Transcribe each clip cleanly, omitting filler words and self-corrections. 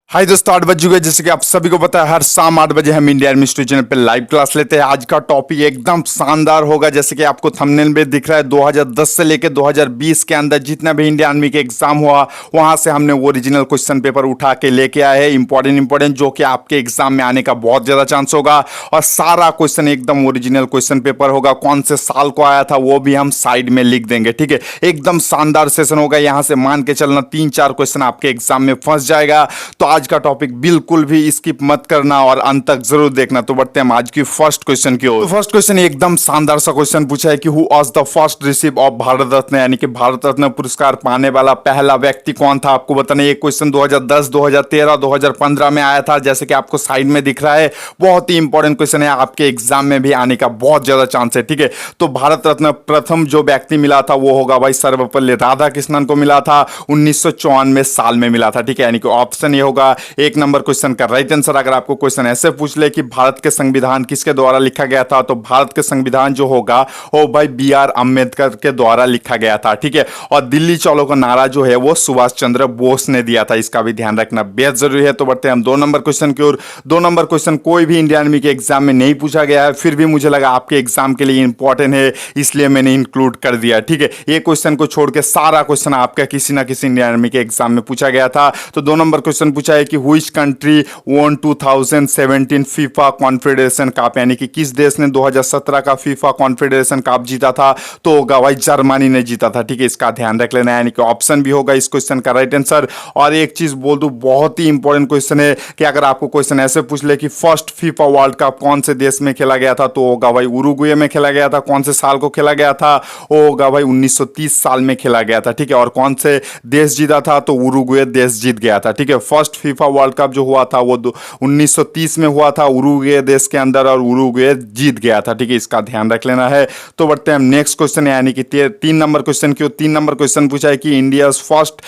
हाय दोस्तों, 8 बज चुके हैं। जैसे कि आप सभी को पता है, हर शाम 8 बजे हम इंडिया आर्मी स्टडी चैनल पे लाइव क्लास लेते हैं। आज का टॉपिक एकदम शानदार होगा। जैसे कि आपको थंबनेल में दिख रहा है, 2010 से लेकर 2020 के अंदर जितना भी इंडिया आर्मी के एग्जाम हुआ, वहां से हमने ओरिजिनल क्वेश्चन पेपर उठा के लेके आए हैं। इंपॉर्टेंट जो कि आपके एग्जाम में आने का बहुत ज्यादा चांस होगा। और सारा क्वेश्चन एकदम ओरिजिनल क्वेश्चन पेपर होगा। कौन से साल को आया था वो भी हम साइड में लिख देंगे। ठीक है, एकदम शानदार सेशन होगा। यहां से मान के चलना 3-4 क्वेश्चन आपके एग्जाम में फंस जाएगा। तो आज का टॉपिक बिल्कुल भी स्किप मत करना और अंत तक जरूर देखना। तो बढ़ते हैं आज की फर्स्ट क्वेश्चन की ओर। तो फर्स्ट क्वेश्चन एकदम शानदार सा क्वेश्चन पूछा है कि who was the first receive of Bharat Ratna, यानी कि भारत रत्न पुरस्कार पाने वाला पहला व्यक्ति कौन था। आपको बताना, ये क्वेश्चन 2010, 2013, 2015 में आया था। जैसे कि आपको साइड में दिख रहा है, बहुत ही इंपॉर्टेंट क्वेश्चन है, आपके एग्जाम में भी आने का बहुत ज्यादा चांस है। ठीक है, तो भारत रत्न प्रथम जो व्यक्ति मिला था वो होगा भाई सर्वपल्ली राधाकृष्णन को मिला था। 1994 साल में मिला था। ठीक है, यानी कि ऑप्शन ये होगा एक नंबर क्वेश्चन का राइट आंसर। अगर आपको क्वेश्चन ऐसे पूछ ले कि भारत के संविधान किसके द्वारा लिखा गया था, तो भारत के संविधान जो होगा वो भाई B.R. अम्बेडकर के द्वारा लिखा गया था। ठीक है, और दिल्ली चलो का नारा जो है वो सुभाष चंद्र बोस ने दिया था। इसका भी ध्यान रखना बेहद जरूरी है। तो बढ़ते हैं हम 2 नंबर क्वेश्चन की ओर। 2 नंबर क्वेश्चन कोई भी इंडियन आर्मी के एग्जाम में नहीं पूछा गया है, फिर भी मुझे लगा आपके एग्जाम के लिए इंपॉर्टेंट है, इसलिए मैंने इंक्लूड कर दिया। ठीक है, ये क्वेश्चन को छोड़ के सारा क्वेश्चन आपका किसी ना किसी इंडियन आर्मी के एग्जाम में पूछा गया था। तो 2 नंबर क्वेश्चन पूछा है कि which country won 2017 FIFA confederation cup, यानी कि किस देश ने 2017 का फीफा कॉन्फेडरेशन कप जीता था। तो होगा भाई जर्मनी ने जीता था। ठीक है, इसका ध्यान रख लेना, यानी कि ऑप्शन भी होगा इस क्वेश्चन का राइट आंसर। और एक चीज बोल दूं, बहुत ही इंपॉर्टेंट क्वेश्चन है कि अगर आपको क्वेश्चन ऐसे पूछ ले कि फर्स्ट फीफा वर्ल्ड कप कौन से देश में खेला गया था, तो होगा भाई उरुग्वे में खेला गया था। कौन से साल को खेला गया था, वो होगा भाई 1930 साल में खेला गया था। ठीक है, और कौन से देश जीता था, तो उरुग्वे देश जीत गया था। ठीक है, फर्स्ट फीफा वर्ल्ड कप जो हुआ था वो 1930 में हुआ था उरुग्वे देश के अंदर, और उरुग्वे जीत गया था। ठीक है, इसका ध्यान रख लेना है। तो बढ़ते हैं हम नेक्स्ट क्वेश्चन, यानी कि 3 नंबर क्वेश्चन की। 3 नंबर क्वेश्चन पूछा है कि India first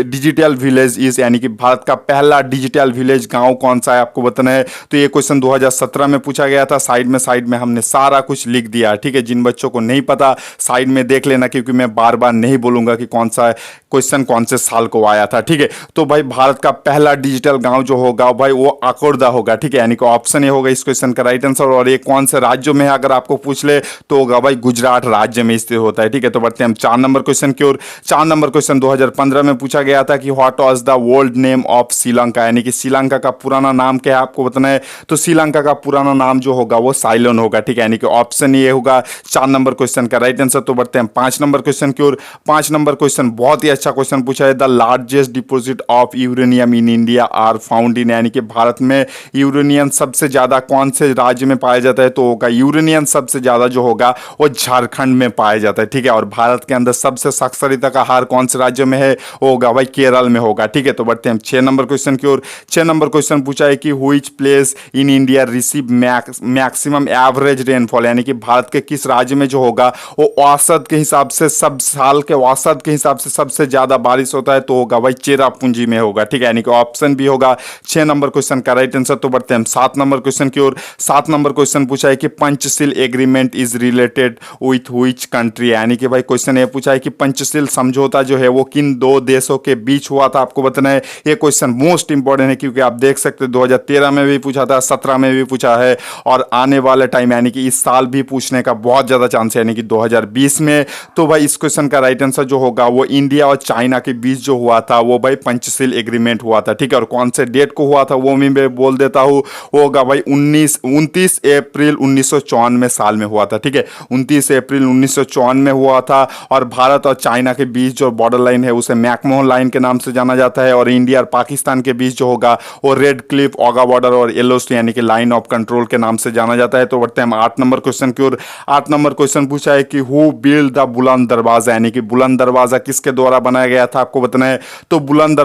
digital village is, यानी कि भारत का पहला डिजिटल विलेज गांव कौन सा है, आपको बताना है। तो ये क्वेश्चन 2017 में पूछा गया था। साइड में हमने सारा कुछ लिख दिया। ठीक है, जिन बच्चों को नहीं पता साइड में देख लेना, क्योंकि मैं बार बार नहीं बोलूंगा कि कौन सा क्वेश्चन कौन से साल को आया था। ठीक है, तो भाई भारत का पहला डिजिटल गांव जो होगा भाई वो अकोरदा होगा। ठीक है, यानी कि ऑप्शन ए होगा इस क्वेश्चन का राइट आंसर। और ये कौन से राज्यों में है अगर आपको पूछ ले, तो होगा भाई गुजरात राज्य में स्थित होता है। ठीक है, तो बढ़ते हैं हम 4 नंबर क्वेश्चन की ओर। 4 नंबर क्वेश्चन 2015 में पूछा गया था कि what was the old name of Sri Lanka, यानी कि श्रीलंका का पुराना नाम क्या है, आपको बताना है। तो श्रीलंका का पुराना नाम जो होगा वो साइलोन होगा। ठीक है, यानी कि ऑप्शन ये होगा 4 नंबर क्वेश्चन का राइट आंसर। तो बढ़ते हैं 5 नंबर क्वेश्चन की ओर। 5 नंबर क्वेश्चन बहुत ही अच्छा क्वेश्चन पूछा है। The largest deposit of uranium in India are found in, यानी कि भारत में यूरेनियम सबसे ज्यादा कौन से राज्य में पाया जाता है, तो होगा यूरेनियम सबसे ज्यादा जो होगा वो झारखंड में पाया जाता है। ठीक है, और भारत के अंदर सबसे साक्षरता का हार कौन से राज्य में है, वो होगा भाई केरल में होगा। ठीक है, तो बढ़ते हैं 6 नंबर क्वेश्चन की ओर। 6 नंबर क्वेश्चन पूछा है कि which place in India receive maximum average rainfall, यानी कि भारत के किस राज्य में जो होगा वो औसत के हिसाब से, सब साल के औसत के हिसाब से सबसे ज्यादा बारिश होता है, तो होगा भाई चेरापूंजी में होगा। ठीक है, यानी कि ऑप्शन भी होगा 6 नंबर क्वेश्चन का राइट आंसर। तो बढ़ते हैं 7 नंबर क्वेश्चन की ओर। 7 नंबर क्वेश्चन पूछा है कि Panchsheel agreement is related with which country, यानी कि भाई क्वेश्चन ये पूछा है कि पंचशील समझौता जो है वो किन 2 देशों के बीच हुआ था, आपको बताना है। ये क्वेश्चन मोस्ट इंपॉर्टेंट है, क्योंकि आप देख सकते हैं 2013 में भी पूछा था, 17 में भी पूछा है, और आने वाले टाइम यानी कि इस साल भी पूछने का बहुत ज्यादा चांस है, यानी कि 2020 में। तो भाई इस क्वेश्चन का राइट आंसर जो होगा वो इंडिया और चाइना के बीच जो हुआ था वो भाई पंचशील एग्रीमेंट हुआ था। ठीक है, और कौन से डेट को हुआ था वो मैं बोल देता हूँ, वो होगा भाई 29 अप्रैल 1994 साल में हुआ था। ठीक है, 29 अप्रैल 1954 में हुआ था। और भारत और चाइना के बीच जो बॉर्डर लाइन है उसे मैकमोहन लाइन के नाम से जाना जाता है। और इंडिया और पाकिस्तान के बीच जो होगा वो रेड क्लिफ, ओगा बॉर्डर और येलो स्टोन, यानी कि लाइन ऑफ कंट्रोल के नाम से जाना जाता है। तो बढ़ते हैं हम 8 नंबर क्वेश्चन की ओर। 8 नंबर क्वेश्चन पूछा है कि हु बिल्ड द बुलंद दरवाजा, यानी कि बुलंद दरवाजा किसके द्वारा बनाया गया था, आपको बताना है। तो बुलंद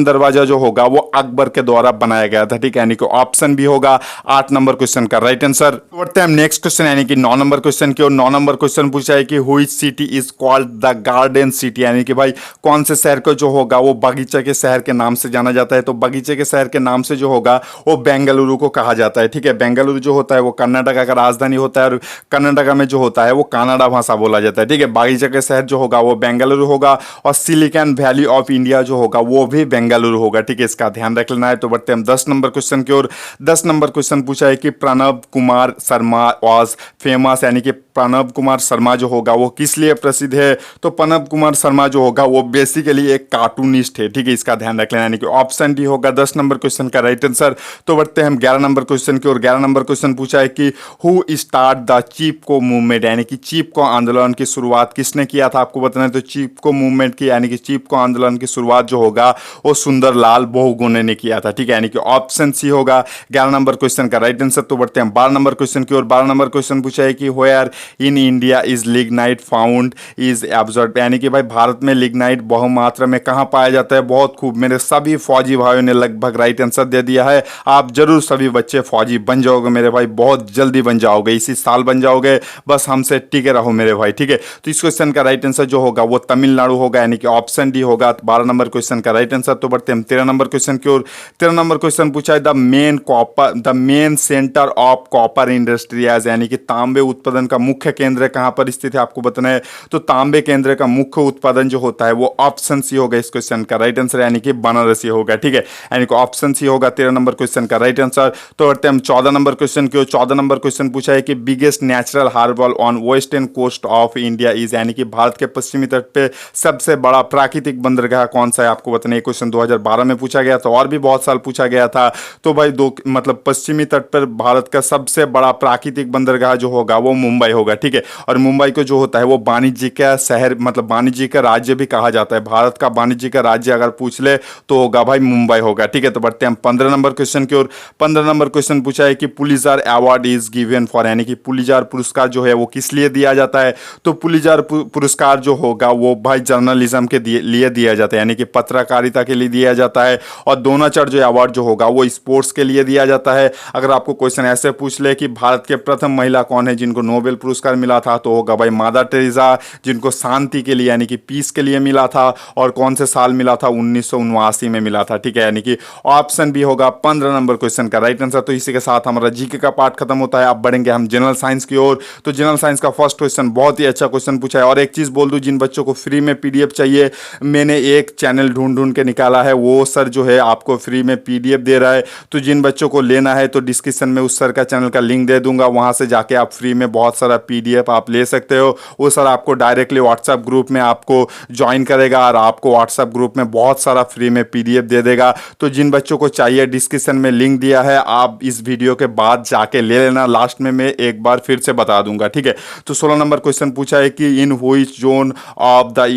दरवाजा जो होगा वो अकबर के द्वारा बनाया गया था। ठीक है, यानी कि ऑप्शन भी होगा 8 नंबर क्वेश्चन का राइट आंसर। बढ़ते हैं हम नेक्स्ट क्वेश्चन, यानी कि 9 नंबर क्वेश्चन की ओर। 9 नंबर क्वेश्चन पूछा है कि which city is called the garden city, यानी कि भाई कौन से शहर को जो होगा वो बगीचे के शहर के नाम से जाना जाता है। तो बगीचे के शहर के नाम से जो होगा वो बेंगलुरु को कहा जाता है। ठीक है, बेंगलुरु जो होता है वो कर्नाटक का राजधानी होता है, और कर्नाटक में जो होता है वो कन्नड़ा भाषा बोला जाता है। ठीक है, बगीचे के शहर जो होगा वो बेंगलुरु होगा। और सिलिकॉन वैली ऑफ इंडिया जो होगा वो भी बेंगलुरु बेंगलुरु होगा। ठीक है, इसका ध्यान रख लेना है। तो बढ़ते हैं हम 10 नंबर क्वेश्चन की ओर। 10 नंबर क्वेश्चन पूछा है कि प्रणब कुमार शर्मा वॉज फेमस, यानी कि प्रणब कुमार शर्मा जो होगा वो किस लिए प्रसिद्ध है? तो प्रणब कुमार शर्मा जो होगा वो बेसिकली एक कार्टूनिस्ट है। ठीक है, इसका ध्यान रख लेना, यानी कि ऑप्शन डी होगा 10 नंबर क्वेश्चन का राइट आंसर। तो बढ़ते हैं हम 11 नंबर क्वेश्चन की ओर। 11 नंबर क्वेश्चन पूछा है कि who start the Chipko movement, यानी कि चिपको आंदोलन की शुरुआत किसने किया था? आपको बताना है। तो चिपको मूवमेंट की, यानी कि चिपको आंदोलन की शुरुआत जो होगा वो सुंदरलाल बहुगुणे ने किया था। ठीक है, यानी कि ऑप्शन सी होगा 11 नंबर क्वेश्चन का राइट आंसर। तो बढ़ते हैं 12 नंबर क्वेश्चन की ओर। 12 नंबर क्वेश्चन पूछा है कि where in India is lignite found is absorb, यानी कि भाई भारत में लिग्नाइट बहुमात्रा में कहां पाया जाता है? बहुत खूब, मेरे सभी फौजी भाइयों ने लगभग राइट आंसर दे दिया है। आप जरूर सभी बच्चे फौजी बन जाओगे मेरे भाई, बहुत जल्दी बन जाओगे, इसी साल बन जाओगे, बस हमसे टिके रहो मेरे भाई। ठीक है, तो इस क्वेश्चन का राइट आंसर जो होगा वो तमिलनाडु होगा, यानी कि ऑप्शन डी होगा 12 नंबर क्वेश्चन का राइट आंसर। तो बढ़ते हैं 13 नंबर क्वेश्चन की ओर। 13 नंबर क्वेश्चन पूछा है the main centre of copper industry, यानी कि तांबे उत्पादन का मुख्य केंद्र कहां पर स्थित है? आपको बताना है। तो तांबे केंद्र का मुख्य उत्पादन जो होता है वो ऑप्शन सी होगा इस क्वेश्चन का राइट आंसर, यानी कि बनारसी होगा। ठीक है, यानी कि ऑप्शन सी होगा 13 नंबर क्वेश्चन का राइट आंसर। तो बढ़ते हैं हम 14 नंबर क्वेश्चन की ओर। 14 नंबर क्वेश्चन पूछा है कि biggest natural harbour on western coast of India is, यानी कि भारत के पश्चिमी तट पे सबसे बड़ा प्राकृतिक बंदरगाह कौन सा है? आपको बताना है। क्वेश्चन 2012 में पूछा गया था और भी बहुत साल पूछा गया था। तो भाई मतलब पश्चिमी तट पर भारत का सबसे बड़ा प्राकृतिक बंदरगाह जो होगा वो मुंबई होगा। ठीक है, और मुंबई को जो होता है वो वाणिज्य का शहर, मतलब वाणिज्य का राज्य भी कहा जाता है। भारत का वाणिज्य का राज्य अगर पूछ ले तो होगा भाई मुंबई होगा। ठीक है, तो बढ़ते हैं हम 15 नंबर क्वेश्चन की ओर। 15 नंबर क्वेश्चन पूछा है कि पुलिजार अवार्ड इज गिवन फॉर, यानी कि पुलिजार पुरस्कार जो है वो किस लिए दिया जाता है? तो पुलिजार पुरस्कार जो होगा वो भाई जर्नलिज्म के लिए दिया जाता है, यानी कि पत्रकारिता के लिए दिया जाता है। और द्रोणाचार्य जो अवार्ड जो होगा वो स्पोर्ट्स के लिए दिया जाता है। अगर आपको क्वेश्चन ऐसे पूछ ले कि भारत के प्रथम महिला कौन है जिनको नोबेल पुरस्कार मिला था, तो होगा भाई मदर टेरेसा, जिनको शांति के लिए यानी कि पीस के लिए मिला था। और कौन से साल मिला था? 1979 में मिला था। ठीक है, यानी कि ऑप्शन भी होगा 15 नंबर क्वेश्चन का राइट आंसर। तो इसी के साथ हमारा जीके का पार्ट खत्म होता है। अब बढ़ेंगे हम जनरल साइंस की ओर। तो जनरल साइंस का फर्स्ट क्वेश्चन बहुत ही अच्छा क्वेश्चन पूछा है। और एक चीज बोल दूं, जिन बच्चों को फ्री में पीडीएफ चाहिए, मैंने एक चैनल ढूंढ के निकाला है, वो सर जो है आपको फ्री में पीडीएफ दे रहा है। तो जिन बच्चों को लेना है तो डिस्क्रिप्शन में उस सर का चैनल का लिंक दे दूंगा, वहां से जाके आप फ्री में बहुत सारा पीडीएफ आप ले सकते हो। वो सर आपको डायरेक्टली व्हाट्सएप ग्रुप में आपको ज्वाइन करेगा और आपको व्हाट्सएप ग्रुप में बहुत सारा फ्री में पीडीएफ दे देगा। तो जिन बच्चों को चाहिए डिस्क्रिप्शन में लिंक दिया है, आप इस वीडियो के बाद जाके ले लेना। लास्ट में मैं एक बार फिर से बता दूंगा। ठीक है, तो 16 नंबर क्वेश्चन पूछा है कि in which zone of the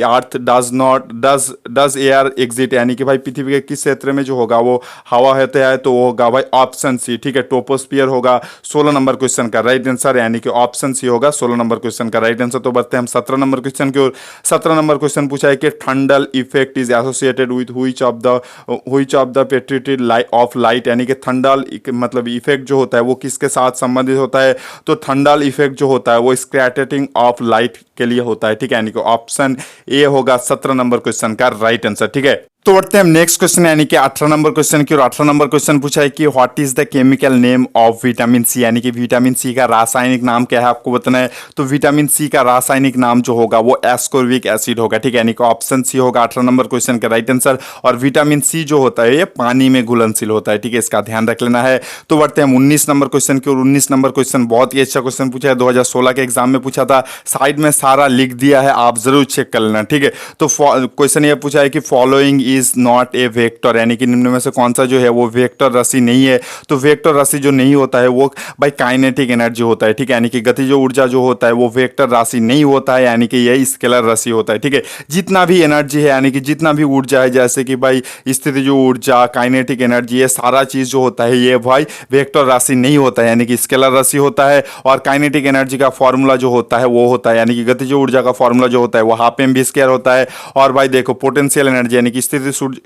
earth does air exit, यानी कि भाई पृथ्वी के किस क्षेत्र में जो होगा वो हवा होता है? तो वो होगा भाई ऑप्शन सी। ठीक है, ट्रोपोस्फियर होगा 16 नंबर क्वेश्चन का राइट आंसर, यानी कि ऑप्शन सी होगा 16 नंबर क्वेश्चन का राइट आंसर। तो बढ़ते हैं हम 17 नंबर क्वेश्चन की ओर। 17 नंबर क्वेश्चन पूछा है कि Tyndall effect is associated with which of the पेट्रिटेड ऑफ लाइट, यानी कि थंडल मतलब इफेक्ट जो होता है वो किसके साथ संबंधित होता है? तो थंडल इफेक्ट जो होता है वो स्कैटरिंग ऑफ लाइट के लिए होता है। ठीक है, यानी कि ऑप्शन ए होगा 17 नंबर क्वेश्चन का राइट आंसर। ठीक है, तो बढ़ते हैं हम नेक्स्ट क्वेश्चन, यानी कि 18 नंबर क्वेश्चन की। और 18 नंबर क्वेश्चन पूछा है कि what is the chemical name of vitamin C, यानी कि विटामिन सी का रासायनिक नाम क्या है? आपको बताना है। तो विटामिन सी का रासायनिक नाम जो होगा वो एस्कोर्बिक एसिड होगा। ठीक है, यानी कि ऑप्शन सी होगा 18 नंबर क्वेश्चन का राइट आंसर। और विटामिन सी जो होता है ये पानी में घुलनशील होता है। ठीक है, इसका ध्यान रख लेना है। तो बढ़ते हैं हम 19 नंबर क्वेश्चन की। और 19 नंबर क्वेश्चन बहुत ही अच्छा क्वेश्चन पूछा है, 2016 के एग्जाम में पूछा था। साइड में सारा लिख दिया है, आप जरूर चेक कर लेना। ठीक है, तो क्वेश्चन ये पूछा है कि following is not a vector, यानी कि निम्न में से कौन सा जो है वो वेक्टर राशि नहीं है? तो वेक्टर राशि जो नहीं होता है वो भाई काइनेटिक एनर्जी होता है। ठीक है, यानी कि गतिज ऊर्जा जो होता है वो वेक्टर राशि नहीं होता है, यानी कि ये स्केलर राशि होता है। ठीक है, जितना भी एनर्जी है, यानी कि जितना भी ऊर्जा है, जैसे कि भाई स्थितिज ऊर्जा, काइनेटिक एनर्जी, ये सारा चीज जो होता है ये भाई वेक्टर राशि नहीं होता है, यानी कि स्केलर राशि होता है। और काइनेटिक एनर्जी का फॉर्मूला जो होता है वो होता है, यानी कि गतिज ऊर्जा का फॉर्मूला जो होता है वो हाफ एम वी स्क्वायर होता है। और भाई देखो पोटेंशियल एनर्जी, यानी कि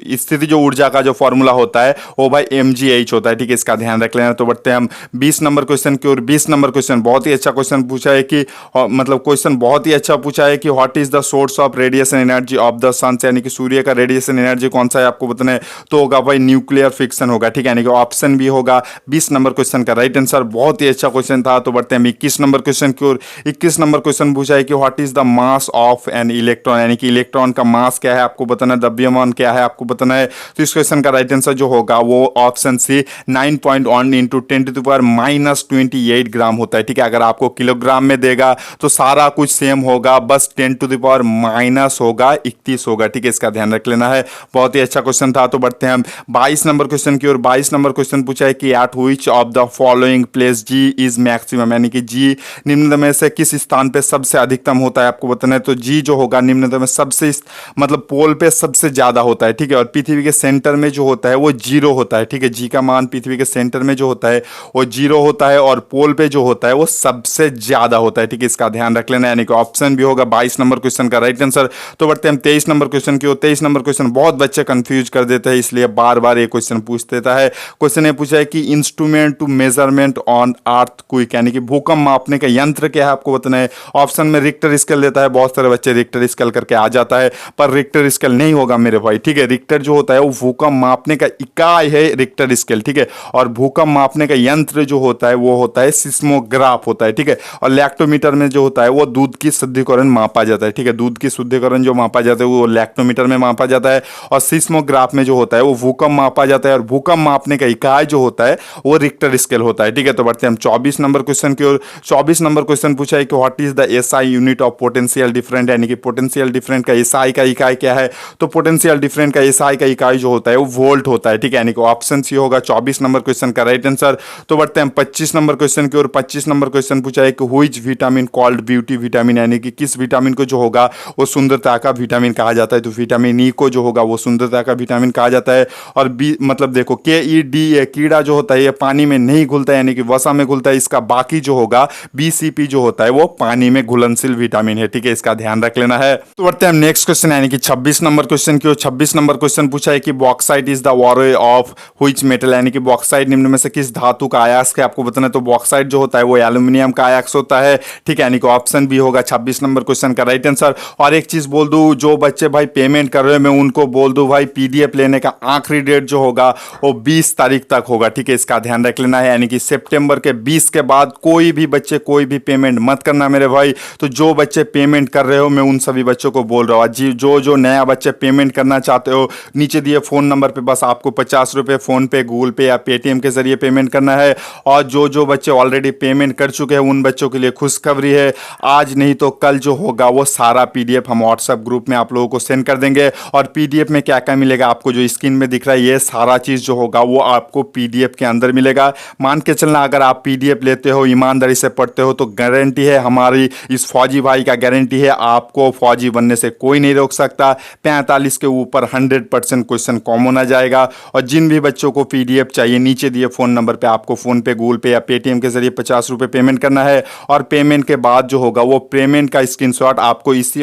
स्थिति जो ऊर्जा का जो फॉर्मूला होता है वो भाई mgh होता है। ठीक है, इसका ध्यान रख लेना। तो बढ़ते हैं हम 20 नंबर क्वेश्चन की ओर। 20 नंबर क्वेश्चन बहुत ही अच्छा क्वेश्चन पूछा है कि मतलब क्वेश्चन बहुत ही अच्छा पूछा है कि what is the source of radiation energy of the sun, यानी कि सूर्य का रेडिएशन एनर्जी कौन सा है आपको बताना है? तो होगा भाई न्यूक्लियर फिक्शन होगा। ठीक है, यानी कि ऑप्शन भी होगा 20 नंबर क्वेश्चन का राइट आंसर। बहुत ही अच्छा क्वेश्चन था। तो बढ़ते हैं हम 21 नंबर क्वेश्चन की ओर। 21 नंबर क्वेश्चन पूछा है कि what is the mass of an electron, यानी कि इलेक्ट्रॉन का मास क्या है आपको बताना है? द्रव्यमान क्या क्या है आपको बताना है। तो इस क्वेश्चन का राइट आंसर जो होगा वो ऑप्शन सी 9.1 इंटू 10⁻28 ग्राम होता है। ठीक है, अगर आपको किलोग्राम में देगा तो सारा कुछ सेम होगा, बस 10⁻- होगा 31 होगा। ठीक है, इसका ध्यान रख लेना है। बहुत ही अच्छा क्वेश्चन था। तो बढ़ते हैं हम 22 नंबर क्वेश्चन की ओर। 22 नंबर क्वेश्चन पूछा है कि at which of the following place G is maximum, यानी कि जी निम्नतम में से किस स्थान पे सबसे अधिकतम होता है आपको बताना है। तो जी जो होगा निम्नतम में सबसे मतलब पोल पे सबसे ज्यादा होता है। ठीक है, और पृथ्वी के सेंटर में जो होता है वो 0 होता है। ठीक है, जी का मान पृथ्वी के सेंटर में जो होता है वो 0 होता है और पोल पे जो होता है वो सबसे ज्यादा होता है। ठीक है, इसका ध्यान रख लेना, यानी कि ऑप्शन भी होगा 22 नंबर क्वेश्चन का राइट आंसर। तो बढ़ते हैं हम 23 नंबर क्वेश्चन की ओर। 23 नंबर क्वेश्चन बहुत बच्चे कंफ्यूज कर देते हैं, इसलिए बार बार ये क्वेश्चन पूछ देता है। क्वेश्चन ये पूछा है कि instrument to measurement on earthquake, यानी कि भूकंप मापने का यंत्र क्या है आपको बताना है। ऑप्शन में रिक्टर स्केल देता है, बहुत सारे बच्चे रिक्टर स्केल करके आ जाता है, पर रिक्टर स्केल नहीं होगा मेरे भाई। ठीक है, रिक्टर जो होता है वो भूकंप मापने का इकाई है, रिक्टर स्केल। ठीक है, और भूकंप मापने का यंत्र जो होता है वो होता है सिस्मोग्राफ होता है। ठीक है, और लैक्टोमीटर में जो होता है वो दूध की शुद्धिकरण मापा जाता है। ठीक है, दूध की शुद्धिकरण जो मापा जाता है वो लैक्टोमीटर में मापा जाता है, और सिस्मोग्राफ में जो होता है वो भूकंप मापा जाता है, और भूकंप मापने का इकाई जो होता है वो रिक्टर स्केल होता है। ठीक है, तो बढ़ते हैं हम 24 नंबर क्वेश्चन की ओर। 24 नंबर क्वेश्चन पूछा है कि what is the SI unit of potential different, यानी कि पोटेंशियल डिफरेंट का एसआई का इकाई क्या है। तो पोटेंशियल डिफरेंट का एसआई का इकाई जो होता है वो वोल्ट होता है। ठीक है, यानी कि ऑप्शन सी होगा 24 नंबर क्वेश्चन का राइट आंसर। तो बढ़ते हैं 25 नंबर क्वेश्चन की ओर। 25 नंबर क्वेश्चन पूछा है कि which vitamin called beauty vitamin, यानी कि किस विटामिन को जो होगा वो सुंदरता का विटामिन कहा जाता है। तो विटामिन ई को जो होगा वो सुंदरता का विटामिन कहा जाता है। और बी मतलब देखो KED कीड़ा जो होता है ये पानी में नहीं घुलता है, यानी कि वसा में घुलता है। इसका बाकी जो होगा BCP जो होता है वो पानी में घुलनशील विटामिन है। ठीक है, इसका ध्यान रख लेना है। तो बढ़ते हैं हम नेक्स्ट क्वेश्चन, यानी कि 26 नंबर क्वेश्चन की ओर। 26 नंबर क्वेश्चन पूछा है कि bauxite is the ore of which metal, यानी कि बॉक्साइट निम्न में से किस धातु का अयस्क है आपको बताना है। तो बॉक्साइट जो होता है वो एल्यूमिनियम का अयस्क होता है। ठीक है, यानी कि ऑप्शन बी होगा 26 नंबर क्वेश्चन का राइट आंसर। और एक चीज बोल दूं, जो बच्चे भाई पेमेंट कर रहे हैं मैं उनको बोल दूं भाई PDF लेने का आखिरी डेट जो होगा वो 20 तारीख तक होगा। ठीक है, इसका ध्यान रख लेना है, यानी कि सितंबर के 20 के बाद कोई भी बच्चे कोई भी पेमेंट मत करना मेरे भाई। तो जो बच्चे पेमेंट कर रहे हो मैं उन सभी बच्चों को बोल रहा हूँ, जी जो नया बच्चे पेमेंट करना चाहते हो नीचे दिए फोन नंबर पे बस आपको 50 रुपये फोन पे, गूगल पे या पेटीएम के जरिए पेमेंट करना है। और जो बच्चे ऑलरेडी पेमेंट कर चुके हैं उन बच्चों के लिए खुशखबरी है, आज नहीं तो कल जो होगा वो सारा PDF हम व्हाट्सएप ग्रुप में आप लोगों को सेंड कर देंगे। और PDF में क्या क्या मिलेगा आपको जो स्क्रीन में दिख रहा है ये सारा चीज जो होगा वो आपको PDF के अंदर मिलेगा। मान के चलना अगर आप PDF लेते हो ईमानदारी से पढ़ते हो तो गारंटी है, हमारी इस फौजी भाई का गारंटी है, आपको फौजी बनने से कोई नहीं रोक सकता। 45 के ऊपर 100% क्वेश्चन कॉमन आ जाएगा। और जिन भी बच्चों को PDF चाहिए नीचे दिए फोन नंबर पे आपको फोन पे, गूगल पे या पेटीएम के जरिए 50 रुपये पेमेंट करना है। और पेमेंट के बाद जो होगा वो पेमेंट का स्क्रीनशॉट आपको इसी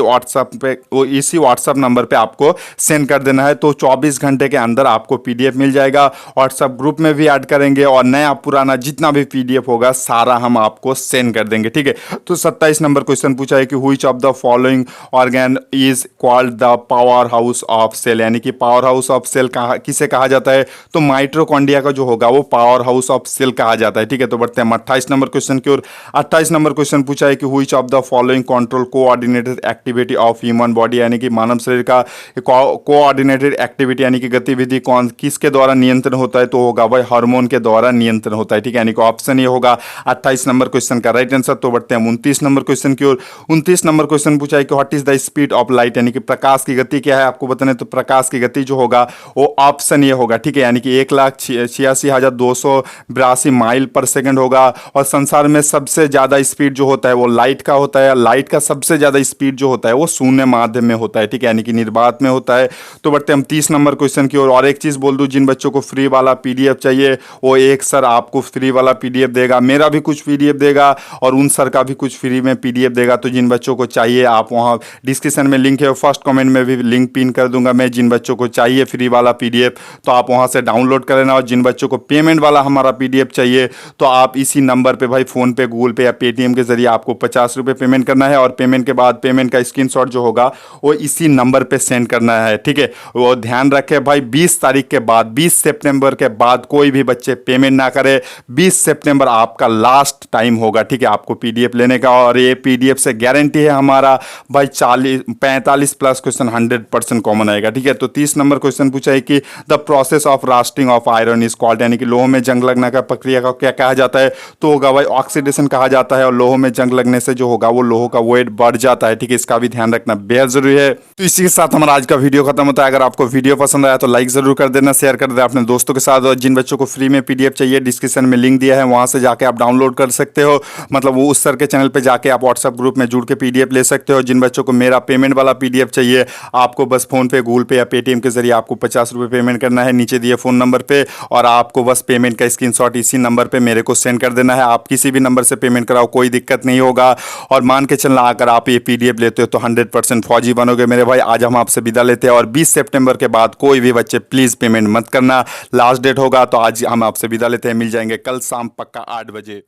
व्हाट्सएप नंबर पे आपको सेंड कर देना है। तो 24 घंटे के अंदर आपको PDF मिल जाएगा। व्हाट्सएप ग्रुप में भी ऐड करेंगे और नया पुराना जितना भी PDF होगा सारा हम आपको सेंड कर देंगे। ठीक है, तो 27 नंबर क्वेश्चन पूछा है कि which of the following organ is called the power house of cell, यानी कि पावर हाउस ऑफ सेल किसे कहा जाता है। तो माइटोकॉन्ड्रिया का जो होगा वो पावर हाउस ऑफ सेल कहा जाता है। ठीक है, तो बढ़ते हैं 28 नंबर क्वेश्चन की ओर। 28 नंबर क्वेश्चन पूछा है कि which of the following control coordinated activity of human body, यानी कि मानव शरीर का कोऑर्डिनेटेड एक्टिविटी यानी कि गतिविधि कौन किसके द्वारा नियंत्रण होता है। तो होगा भाई हार्मोन के द्वारा नियंत्रण होता है। ठीक है, यानी कि ऑप्शन ये होगा 28 नंबर क्वेश्चन का राइट आंसर। तो बढ़ते हैं 29 नंबर क्वेश्चन की ओर। 29 नंबर क्वेश्चन पूछा है कि what is the speed of light, यानी कि प्रकाश की गति क्या है आपको बताना है। तो प्रकाश की गति जो होगा वो ऑप्शन ये होगा। ठीक है, यानी कि 1,86,282 माइल पर सेकंड होगा। और संसार में सबसे ज्यादा स्पीड जो होता है वो लाइट का होता है। लाइट का सबसे ज्यादा स्पीड जो होता है वो शून्य माध्यम में होता है। ठीक है, यानी कि निर्वात में होता है। तो बढ़ते हम 30 नंबर क्वेश्चन की ओर। और एक चीज बोल दूं, जिन बच्चों को फ्री वाला PDF चाहिए वो एक सर आपको फ्री वाला PDF देगा, मेरा भी कुछ PDF देगा और उन सर का भी कुछ फ्री में PDF देगा। तो जिन बच्चों को चाहिए आप वहाँ डिस्क्रिप्शन में लिंक है, फर्स्ट कमेंट में भी लिंक पिन कर दूंगा मैं। जिन बच्चों को चाहिए फ्री वाला PDF तो आप वहाँ से डाउनलोड कर लेना। और जिन बच्चों को पेमेंट वाला हमारा PDF चाहिए तो आप इसी नंबर पे भाई फोन पे, गूगल पे या पेटीएम के जरिए आपको 50 रुपये पेमेंट करना है। और पेमेंट के बाद पेमेंट का स्क्रीनशॉट जो होगा वो इसी नंबर पे सेंड करना है। ठीक है, वो ध्यान रखें भाई 20 तारीख के बाद 20 सितंबर के बाद कोई भी बच्चे पेमेंट ना करे। 20 सितंबर आपका लास्ट टाइम होगा। ठीक है, आपको PDF लेने का। और ये PDF से गारंटी है हमारा भाई 45+ क्वेश्चन 100% कॉमन आएगा। जाएगा। ठीक है, तो 30 नंबर क्वेश्चन पूछा है कि the process of roasting of iron is called, यानी कि लोह में जंग लगने का प्रक्रिया का क्या कहा जाता है, तो होगा भाई ऑक्सीडेशन कहा जाता है। और लोह में जंग लगने से जो होगा वो लोह का वेट बढ़ जाता है। ठीक है, इसका भी ध्यान रखना बेहद जरूरी है। तो इसी के साथ हमारा आज का वीडियो खत्म होता है। अगर आपको वीडियो पसंद आया तो लाइक जरूर कर देना, शेयर कर देना अपने दोस्तों के साथ। और जिन बच्चों को फ्री में पीडीएफ चाहिए, डिस्क्रिप्शन में लिंक दिया है, वहां से जाके आप डाउनलोड कर सकते हो। मतलब वो उस सर के चैनल पे जाके आप व्हाट्सएप ग्रुप में जुड़ के पीडीएफ ले सकते हो। जिन बच्चों को मेरा पेमेंट वाला पीडीएफ चाहिए, आपको बस फोन पे, गूगल पे या पेटीएम के जरिए आपको 50 रुपये पेमेंट करना है नीचे दिए फोन नंबर पे, और आपको बस पेमेंट का स्क्रीनशॉट इसी नंबर पे मेरे को सेंड कर देना है। आप किसी भी नंबर से पेमेंट कराओ, कोई दिक्कत नहीं होगा। और मान के चलना, अगर आप ये पीडीएफ लेते हो तो 100% फौजी बनोगे मेरे भाई। आज हम आपसे विदा लेते हैं, और 20 सितंबर के बाद कोई भी बच्चे प्लीज़ पेमेंट मत करना, लास्ट डेट होगा। तो आज हम आपसे विदा लेते हैं, मिल जाएंगे कल शाम पक्का 8 बजे।